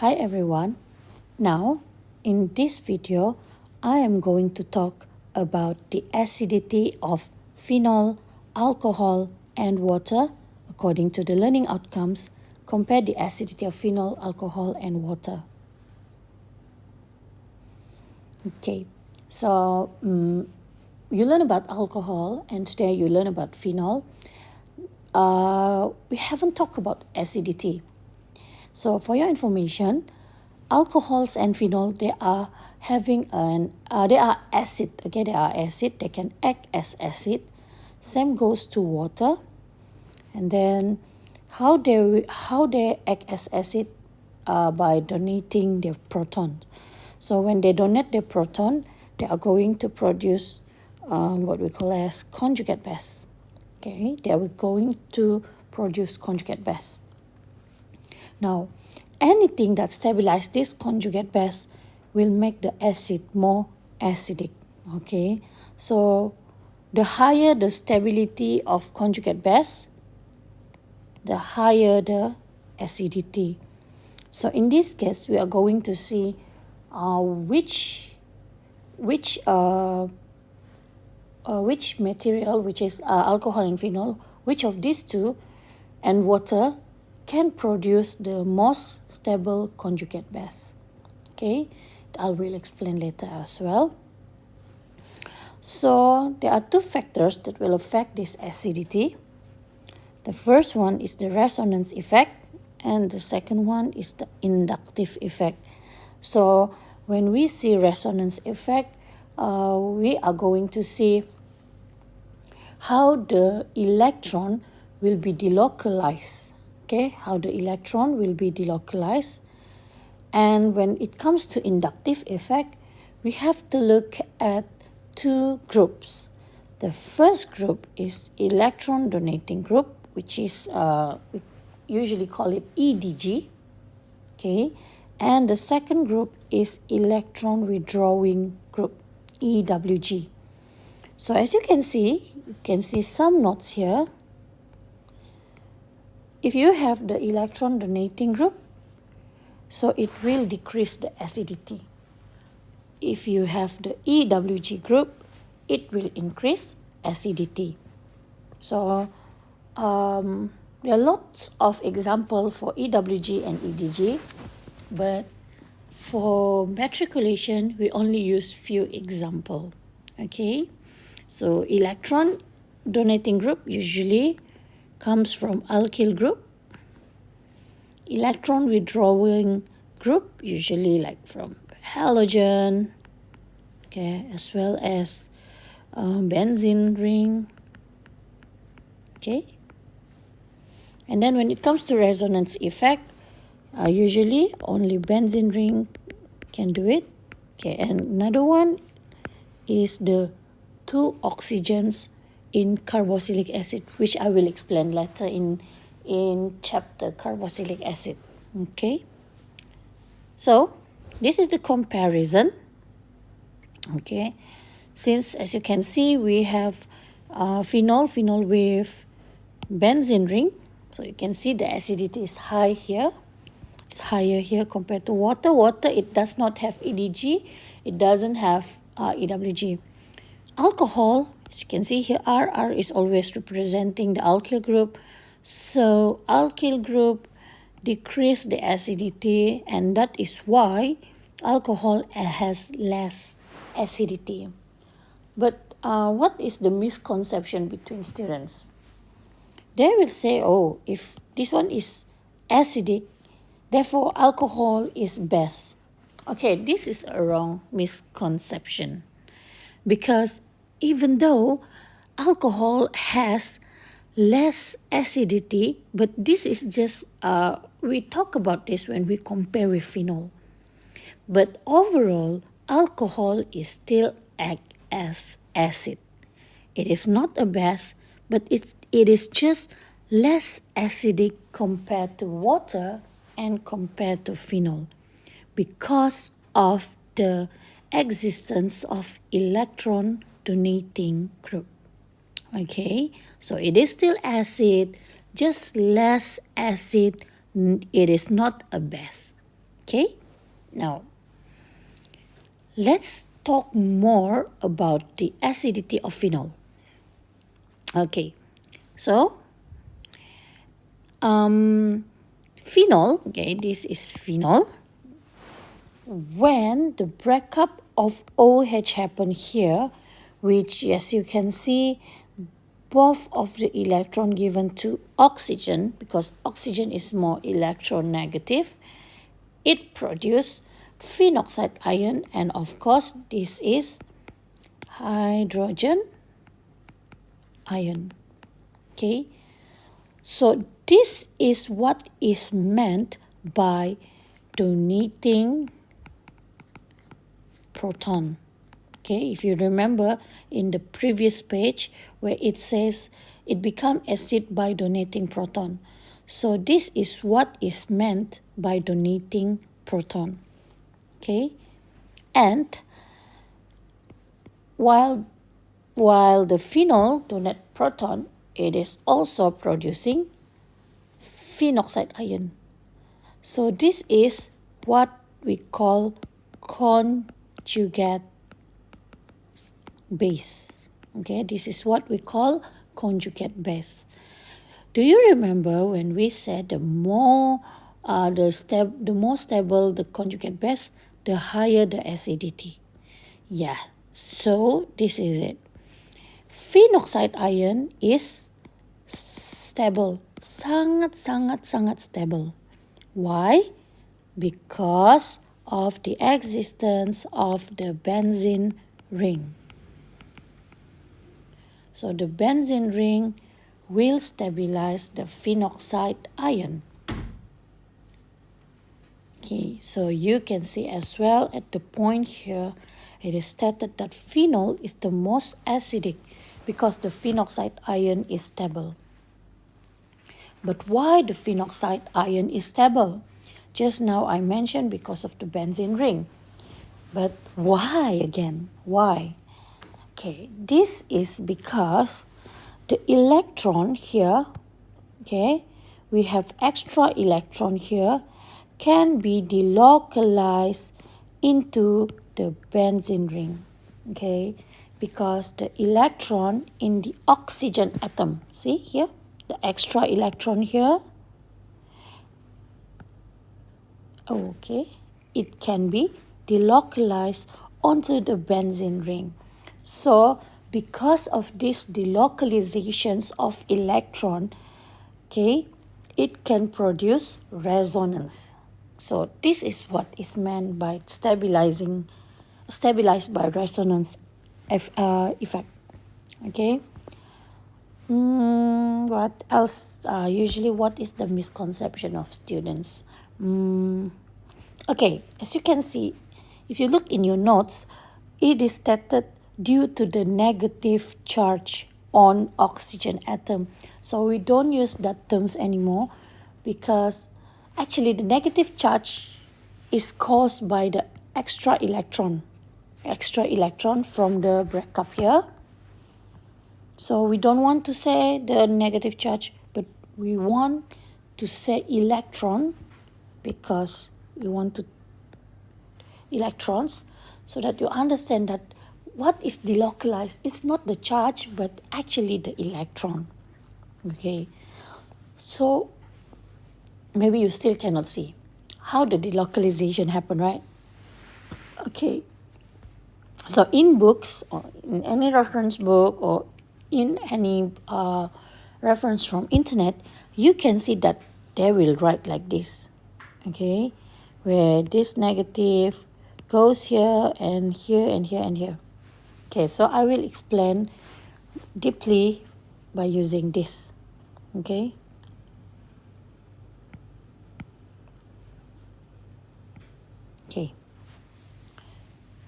Hi everyone. Now, in this video, I am going to talk about the acidity of phenol, alcohol, and water according to the learning outcomes. Compare the acidity of phenol, alcohol, and water. Okay, so you learn about alcohol, and today you learn about phenol. We haven't talked about acidity. So for your information, alcohols and phenol, they are acid. Okay, they are acid. They can act as acid. Same goes to water. And then how they act as acid by donating their proton. So when they donate their proton, they are going to produce what we call as conjugate base. Okay, they are going to produce conjugate base. Now, anything that stabilizes this conjugate base will make the acid more acidic. Okay, so the higher the stability of conjugate base, the higher the acidity. So in this case, we are going to see which material, which is alcohol and phenol, which of these two and water can produce the most stable conjugate base. Okay, I will explain later as well. So there are two factors that will affect this acidity. The first one is the resonance effect, and the second one is the inductive effect. So when we see resonance effect, we are going to see how the electron will be delocalized. Okay, how the electron will be delocalized. And when it comes to inductive effect, we have to look at two groups. The first group is electron donating group, which is we usually call it EDG. Okay, and the second group is electron withdrawing group, EWG. So as you can see some notes here. If you have the electron donating group, so it will decrease the acidity. If you have the EWG group, it will increase acidity. So there are lots of examples for EWG and EDG, but for matriculation, we only use few examples. Okay, so electron donating group usually comes from alkyl group. Electron withdrawing group usually like from halogen, okay, as well as benzene ring. Okay, and then when it comes to resonance effect, usually only benzene ring can do it. Okay, and another one is the two oxygens in carboxylic acid, which I will explain later in chapter carboxylic acid. Okay, so this is the comparison. Okay, since as you can see we have phenol with benzene ring, so you can see the acidity is high here. It's higher here compared to water. Water, it does not have EDG, it doesn't have EWG. Alcohol, as you can see here, RR is always representing the alkyl group. So alkyl group decrease the acidity, and that is why alcohol has less acidity. But what is the misconception between students? They will say, oh, if this one is acidic, therefore alcohol is best. Okay, this is a wrong misconception, because even though alcohol has less acidity, but this is just, we talk about this when we compare with phenol. But overall, alcohol is still act as acid. It is not a base, but it is just less acidic compared to water and compared to phenol because of the existence of electron donating group. Okay, so it is still acid, just less acid. It is not a base. Okay, now let's talk more about the acidity of phenol. Okay, so phenol, okay, this is phenol. When the breakup of OH happen here, which as you can see, both of the electron given to oxygen, because oxygen is more electronegative, it produces phenoxide ion, and of course this is hydrogen ion. Okay, so this is what is meant by donating proton. Okay, if you remember in the previous page where it says it become acid by donating proton. So this is what is meant by donating proton. Okay, and while the phenol donate proton, it is also producing phenoxide ion. So this is what we call conjugate base. Okay, this is what we call conjugate base. Do you remember when we said the more stable the conjugate base, the higher the acidity? Yeah, so this is it. Phenoxide ion is stable, sangat stable. Why? Because of the existence of the benzene ring. So the benzene ring will stabilize the phenoxide ion. Okay, so you can see as well at the point here, it is stated that phenol is the most acidic because the phenoxide ion is stable. But why the phenoxide ion is stable? Just now I mentioned because of the benzene ring. But why again? Why? Okay, this is because the electron here, okay, we have extra electron here, can be delocalized into the benzene ring, okay, because the electron in the oxygen atom, see here, the extra electron here, okay, it can be delocalized onto the benzene ring. So because of this delocalizations of electron, okay, it can produce resonance. So this is what is meant by stabilized by resonance effect. Okay. What else? Usually, what is the misconception of students? Okay, as you can see, if you look in your notes, it is stated due to the negative charge on oxygen atom. So we don't use that terms anymore because actually the negative charge is caused by the extra electron from the breakup here. So we don't want to say the negative charge, but we want to say electron because we want to electrons, so that you understand that what is delocalized, it's not the charge but actually the electron. Okay, so maybe you still cannot see how the delocalization happen, right? Okay, so in books or in any reference book or in any reference from internet, you can see that they will write like this, okay, where this negative goes here and here and here and here. Okay, so I will explain deeply by using this. Okay. Okay.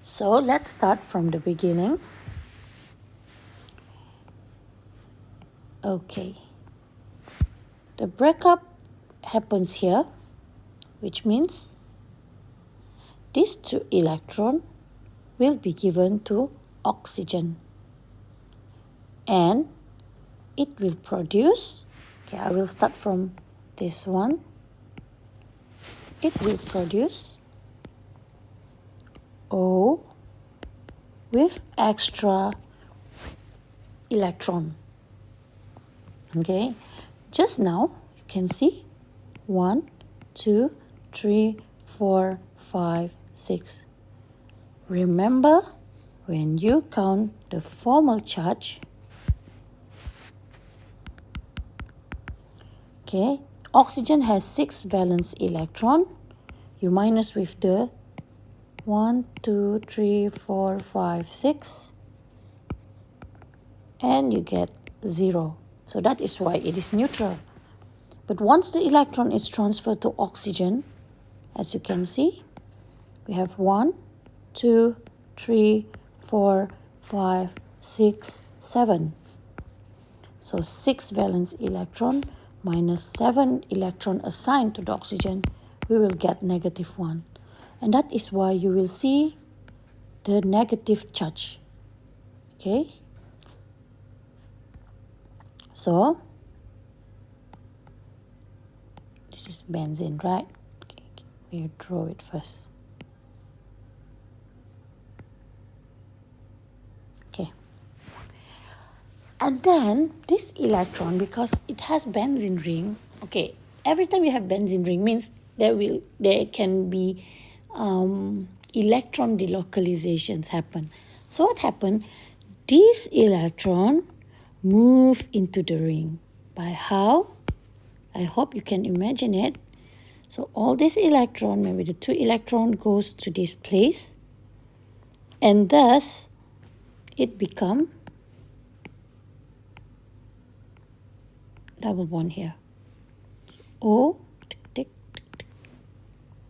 So let's start from the beginning. Okay. The breakup happens here, which means these two electrons will be given to oxygen and it will produce, okay, I will start from this one, it will produce O with extra electron. Okay, just now you can see 1, 2, 3, 4, 5, 6. Remember, when you count the formal charge, okay, oxygen has 6 valence electron. You minus with the 1, 2, 3, 4, 5, 6, and you get 0. So that is why it is neutral. But once the electron is transferred to oxygen, as you can see, we have 1, 2, 3, 4, 5, 6, 7. So 6 valence electron minus 7 electron assigned to the oxygen, we will get -1. And that is why you will see the negative charge. Okay? So, this is benzene, right? Okay, we draw it first. Okay. And then this electron, because it has benzene ring, okay, every time you have benzene ring means there can be electron delocalizations happen. So what happened? This electron move into the ring. By how? I hope you can imagine it. So all this electron, maybe the 2 electron goes to this place, and thus it become double bond here. O, tick, tick, tick, tick.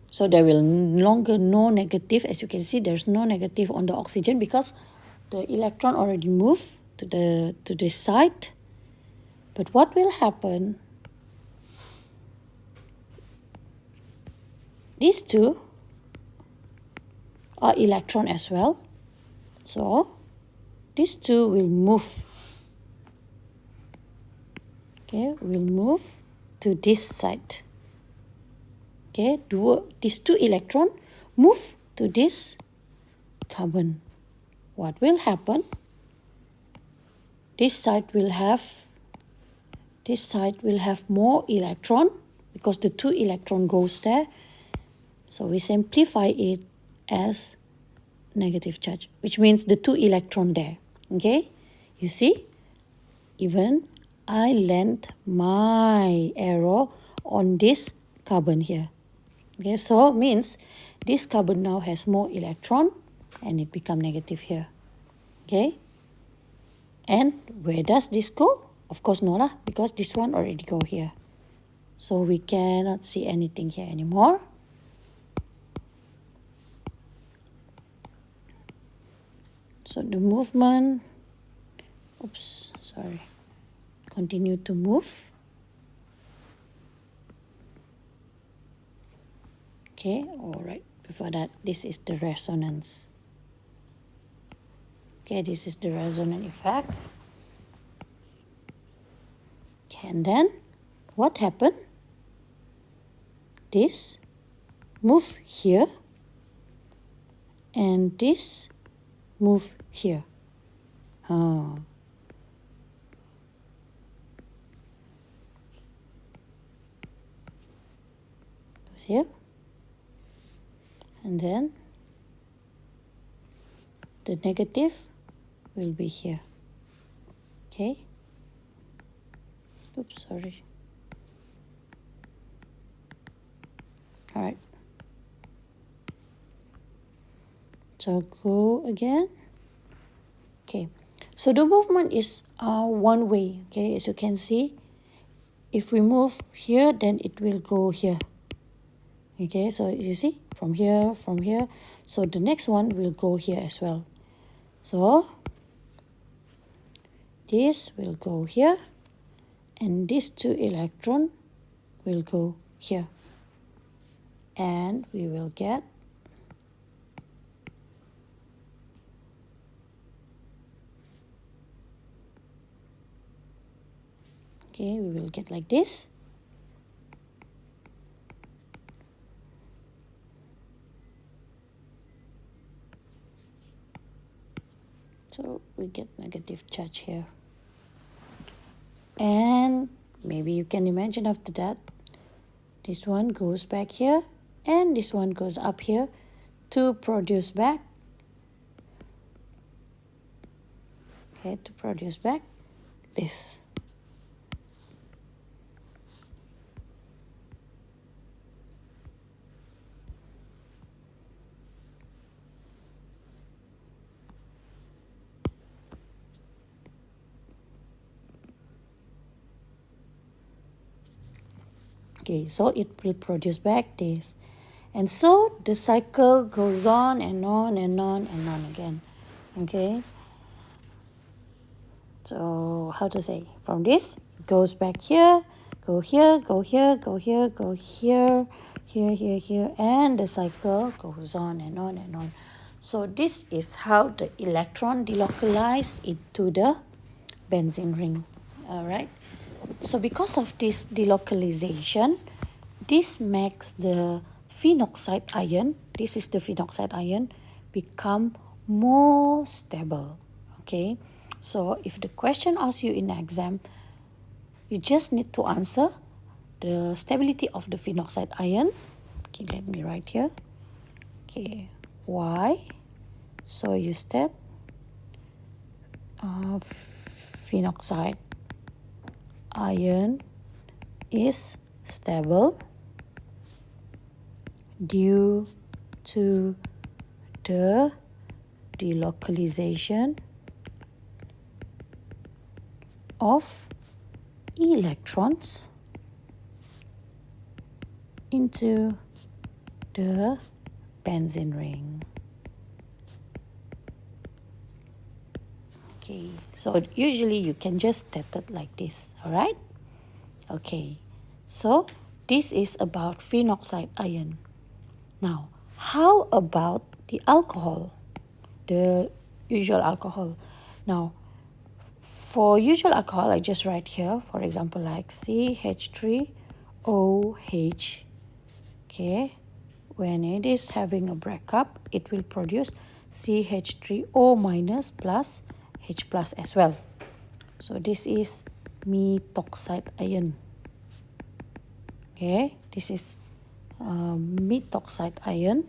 So there will no longer no negative. As you can see, there's no negative on the oxygen because the electron already moved to this side. But what will happen? These two are electron as well. So these two will move. Okay, will move to this side. Okay, these 2 electron move to this carbon. What will happen? This side will have more electron because the 2 electron goes there. So we simplify it as negative charge, which means the 2 electron there. Okay, you see, even I land my arrow on this carbon here. Okay, so means this carbon now has more electron and it become negative here. Okay, and where does this go? Of course no lah, because this one already go here. So we cannot see anything here anymore. So the movement, oops, sorry, continue to move. Okay, all right. Before that, this is the resonance. Okay, this is the resonant effect. Okay, and then what happened? This move here and this move here. Here. And then the negative will be here. Okay. Oops, sorry. All right. So go again. Okay. So the movement is one way. Okay, as you can see, if we move here, then it will go here. Okay, so you see from here. So the next one will go here as well. So this will go here, and these 2 electron will go here. And we will get okay, we will get like this. So we get negative charge here. And maybe you can imagine after that, this one goes back here and this one goes up here to produce back. Okay, to produce back this. Okay, so it will produce back this. And so the cycle goes on and on and on and on again. Okay. So how to say? From this, it goes back here, go here, go here, go here, go here, here, and the cycle goes on and on and on. So this is how the electron delocalizes into the benzene ring. Alright. So because of this delocalization, this makes the phenoxide ion, this is the phenoxide ion, become more stable. Okay. So if the question asks you in the exam, you just need to answer the stability of the phenoxide ion. Okay, let me write here. Okay, Y. So you step phenoxide ion is stable due to the delocalization of electrons into the benzene ring. Okay, so usually you can just state it like this, alright? Okay, so this is about phenoxide ion. Now, how about the alcohol, the usual alcohol? Now, for usual alcohol, I just write here, for example, like CH3OH. Okay, when it is having a breakup, it will produce CH3O minus plus H plus as well. So this is methoxide ion. Okay, this is methoxide ion.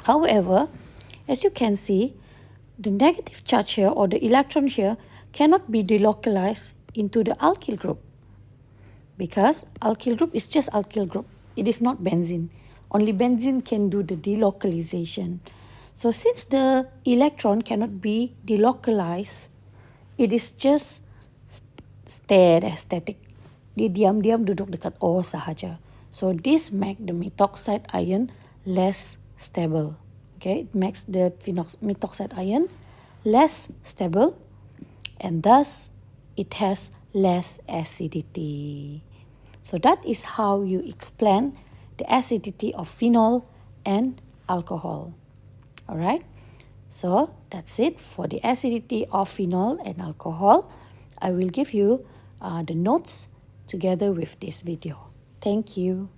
However, as you can see, the negative charge here or the electron here cannot be delocalized into the alkyl group because alkyl group is just alkyl group. It is not benzene. Only benzene can do the delocalization. So since the electron cannot be delocalized, it is just stay there, static. Dia diam-diam duduk dekat O sahaja. So this makes the methoxide ion less stable. Okay, it makes the methoxide ion less stable and thus it has less acidity. So that is how you explain the acidity of phenol and alcohol. Alright, so that's it for the acidity of phenol and alcohol. I will give you the notes together with this video. Thank you.